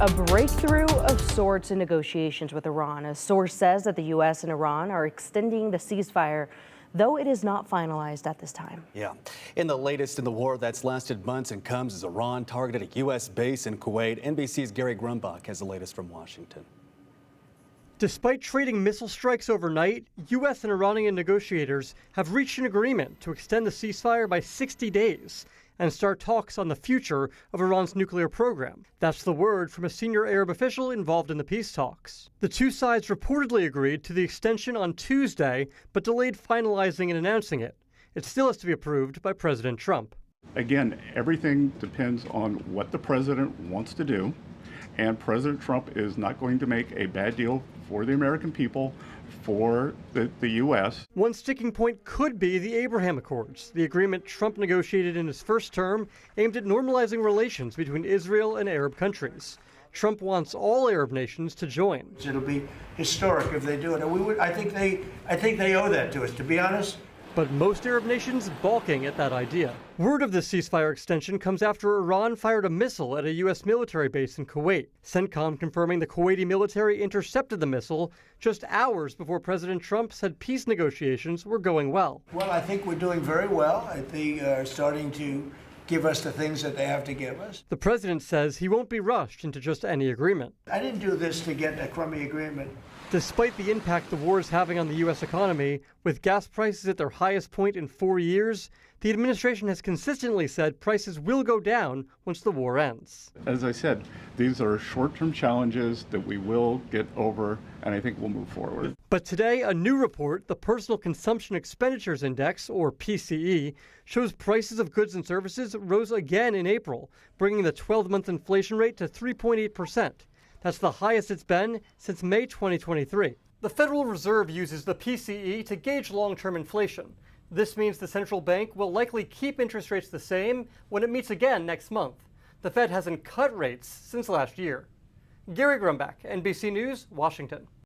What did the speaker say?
A breakthrough of sorts in negotiations with Iran. A source says that the U.S. and Iran are extending the ceasefire, though it is not finalized at this time. Yeah. In the latest in the war that's lasted months and comes as Iran targeted a U.S. base in Kuwait, NBC's Gary Grumbach has the latest from Washington. Despite trading missile strikes overnight, U.S. and Iranian negotiators have reached an agreement to extend the ceasefire by 60 days and start talks on the future of Iran's nuclear program. That's the word from a senior Arab official involved in the peace talks. The two sides reportedly agreed to the extension on Tuesday, but delayed finalizing and announcing it. It still has to be approved by President Trump. Again, everything depends on what the president wants to do, and President Trump is not going to make a bad deal for the American people, for the U.S. One sticking point could be the Abraham Accords, the agreement Trump negotiated in his first term aimed at normalizing relations between Israel and Arab countries. Trump wants all Arab nations to join. It'll be historic if they do it, and I think they owe that to us, to be honest. But most Arab nations balking at that idea. Word of the ceasefire extension comes after Iran fired a missile at a U.S. military base in Kuwait. CENTCOM confirming the Kuwaiti military intercepted the missile just hours before President Trump said peace negotiations were going well. Well, I think we're doing very well. They are starting to give us the things that they have to give us. The president says he won't be rushed into just any agreement. I didn't do this to get a crummy agreement. Despite the impact the war is having on the U.S. economy, with gas prices at their highest point in 4 years, the administration has consistently said prices will go down once the war ends. As I said, these are short-term challenges that we will get over, and I think we'll move forward. But today, a new report, the Personal Consumption Expenditures Index, or PCE, shows prices of goods and services rose again in April, bringing the 12-month inflation rate to 3.8%. That's the highest it's been since May 2023. The Federal Reserve uses the PCE to gauge long-term inflation. This means the central bank will likely keep interest rates the same when it meets again next month. The Fed hasn't cut rates since last year. Gary Grumbach, NBC News, Washington.